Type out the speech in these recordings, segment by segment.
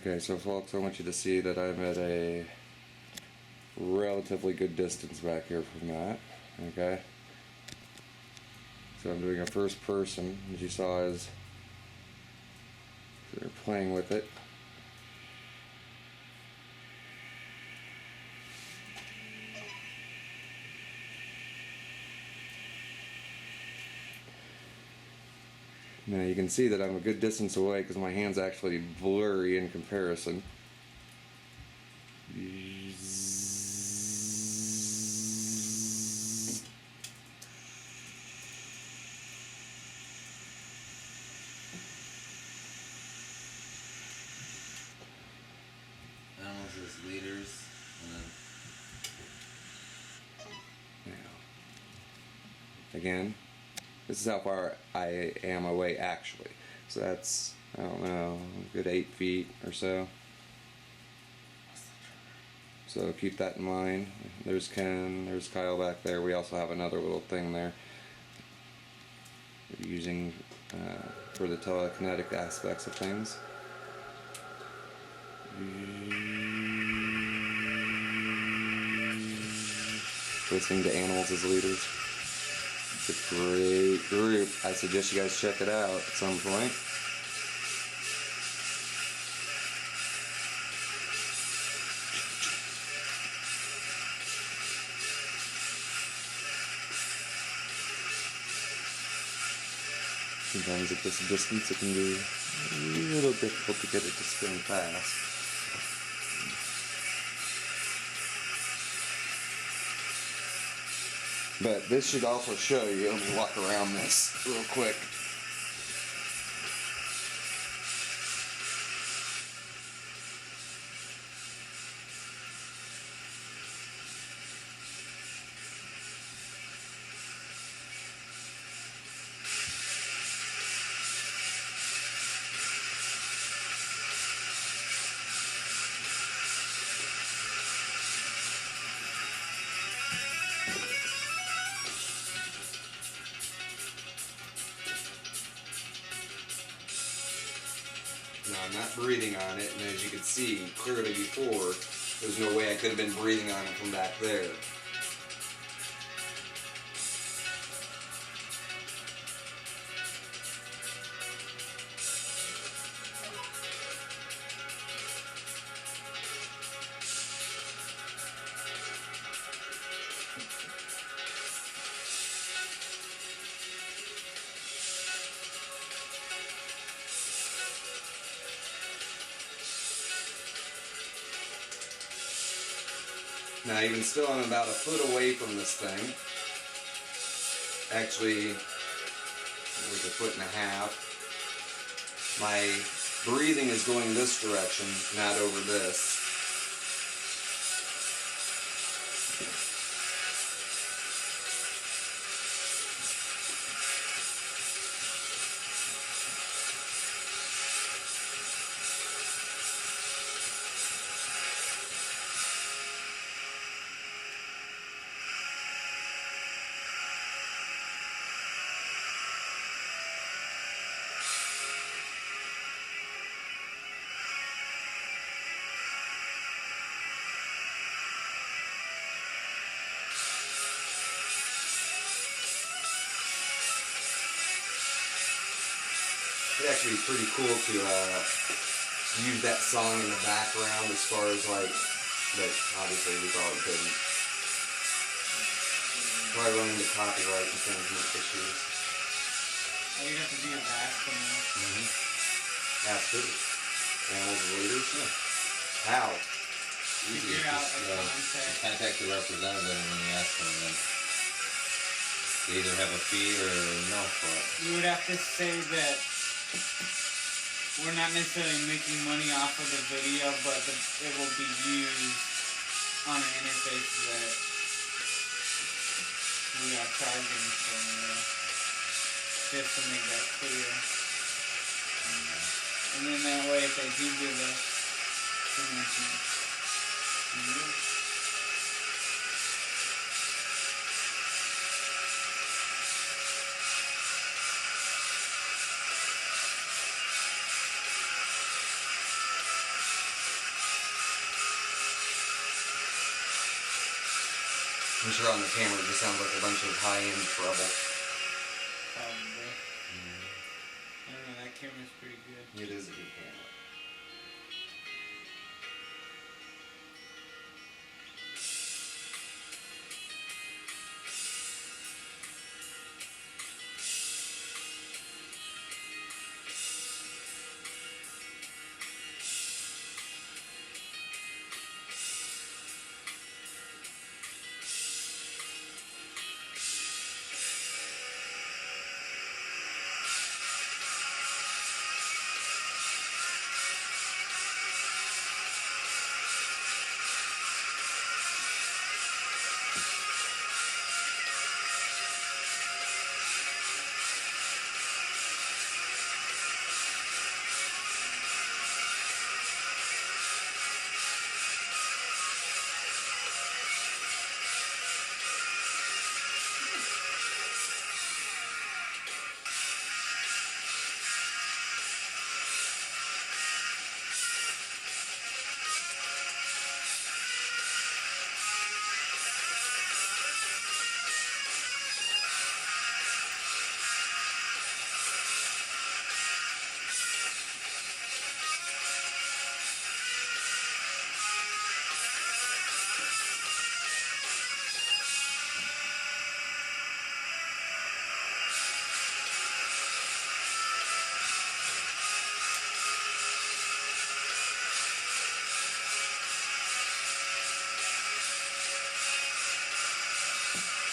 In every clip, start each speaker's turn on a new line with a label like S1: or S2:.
S1: Okay, so folks, I want you to see that I'm at a relatively good distance back here from that. Okay, so I'm doing a first person, as you saw, as they're playing with it. Now you can see that I'm a good distance away because my hand's actually blurry in comparison.
S2: Animals as leaders, and then
S1: Again, this is how far I am away actually. So that's, I don't know, a good 8 feet or so. So keep that in mind. There's Ken, there's Kyle back there. We also have another little thing there we're using for the telekinetic aspects of things. Listening to animals as leaders. It's a great group. I suggest you guys check it out at some point. Sometimes at this distance it can be a little difficult to get it to spin fast. But this should also show you, let me walk around this real quick. Now I'm not breathing on it, and as you can see clearly before, there's no way I could have been breathing on it from back there. Now even still, I'm about a foot away from this thing. Actually, like a foot and a half. My breathing is going this direction, not over this. It'd actually be pretty cool to use that song in the background as far as like, but obviously we probably couldn't. Probably run into copyright infringement issues.
S3: Oh, you'd have to do your best for me.
S1: Have to. Animals and leaders?
S2: yeah.
S1: How?
S2: Easy.
S3: Figure out
S2: Just,
S3: a concept.
S2: contact the representative when you ask them, then they either have a fee or no for it.
S3: You would have to say that we're not necessarily making money off of the video, but it will be used on an interface that we are charging for, just to make that clear. And then that way, if they do give us permission,
S1: I'm sure on the camera it just sounds like a bunch of high-end treble.
S3: Probably. I don't know, that camera's pretty good.
S1: It is a good camera.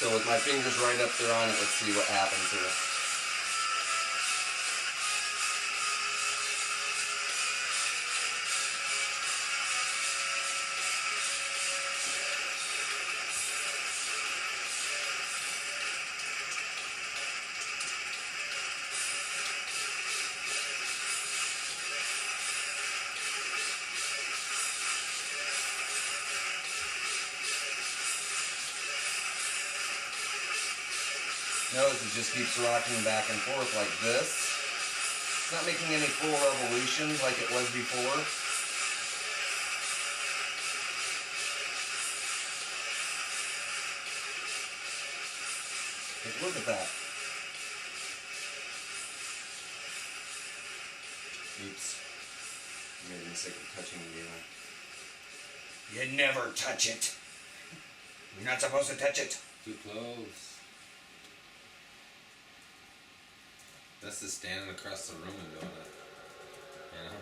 S1: So with my fingers right up there on it, let's see what happens here. Notice it just keeps rocking back and forth like this. It's not making any full revolutions like it was before. Take a look at that. Oops. I made a mistake of touching the You never touch it. You're not supposed to touch it.
S2: Too close. That's just standing across the room and doing it. You know?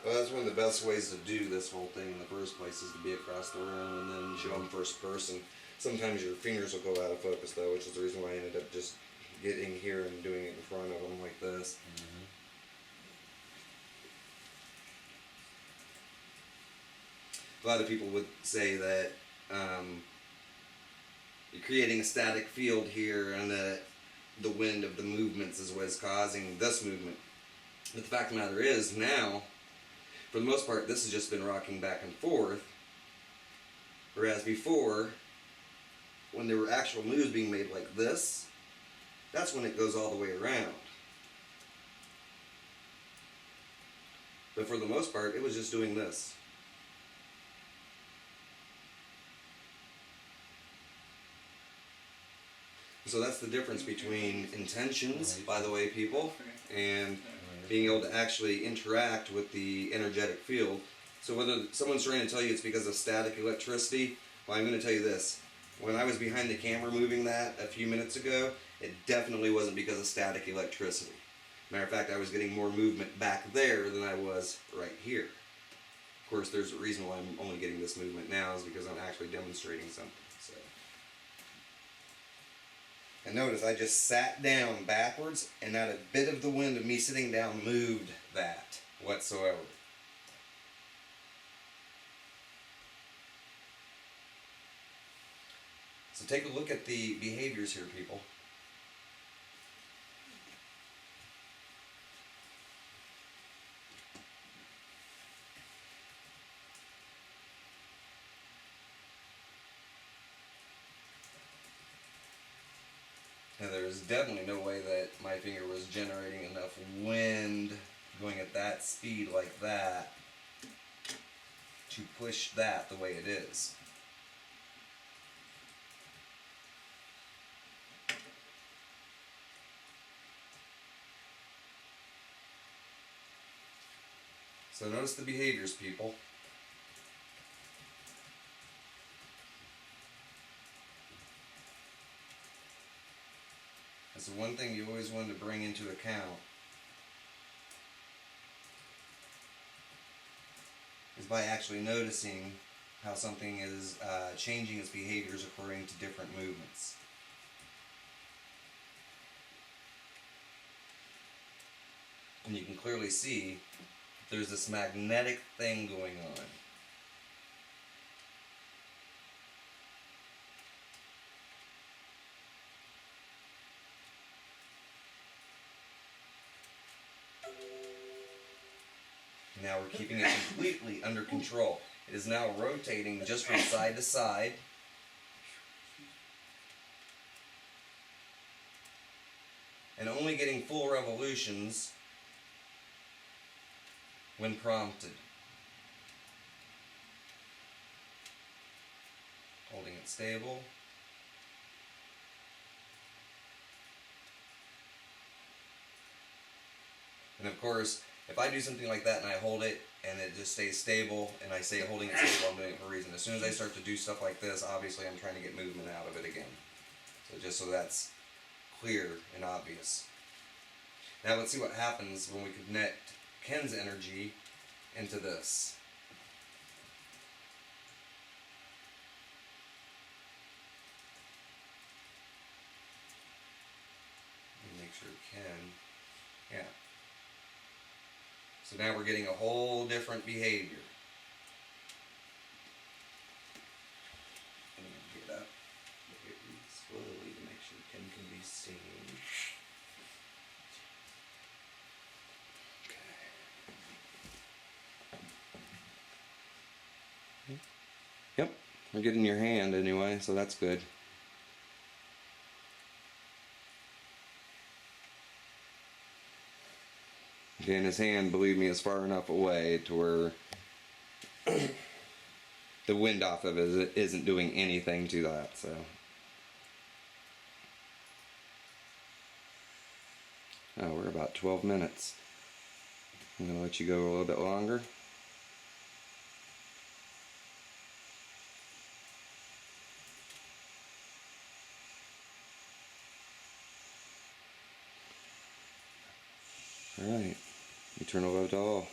S1: Well, that's one of the best ways to do this whole thing in the first place is to be across the room and then show them first person. Sometimes your fingers will go out of focus though, which is the reason why I ended up just getting here and doing it in front of them like this. A lot of people would say that you're creating a static field here and that the wind of the movements is what's causing this movement. But the fact of the matter is, now, for the most part, this has just been rocking back and forth. Whereas before, when there were actual moves being made like this, that's when it goes all the way around. But for the most part, it was just doing this. So that's the difference between intentions, by the way, people, and being able to actually interact with the energetic field. So whether someone's trying to tell you it's because of static electricity, well, I'm going to tell you this. When I was behind the camera moving that a few minutes ago, it definitely wasn't because of static electricity. Matter of fact, I was getting more movement back there than I was right here. Of course, there's a reason why I'm only getting this movement now is because I'm actually demonstrating something. So. And notice I just sat down backwards and not a bit of the wind of me sitting down moved that whatsoever. So take a look at the behaviors here, people. Now there's definitely no way that my finger was generating enough wind going at that speed like that to push that the way it is. So notice the behaviors, people. That's the one thing you always wanted to bring into account, is by actually noticing how something is changing its behaviors according to different movements. And you can clearly see there's this magnetic thing going on. Now we're keeping it completely under control. It is now rotating just from side to side. And only getting full revolutions when prompted. Holding it stable. And of course, if I do something like that and I hold it and it just stays stable, and I say holding it stable, I'm doing it for a reason. As soon as I start to do stuff like this, obviously I'm trying to get movement out of it again. So just so that's clear and obvious. Now let's see what happens when we connect Ken's energy into this. Let me make sure Ken, yeah. So now we're getting a whole different behavior. I'm going to get up very slowly to make sure Ken can be seen. Okay. Yep, we're getting your hand anyway, so that's good. Again, his hand, believe me, is far enough away to where the wind off of it isn't doing anything to that, so. Oh, we're about 12 minutes. I'm going to let you go a little bit longer. Alright, eternal love to all.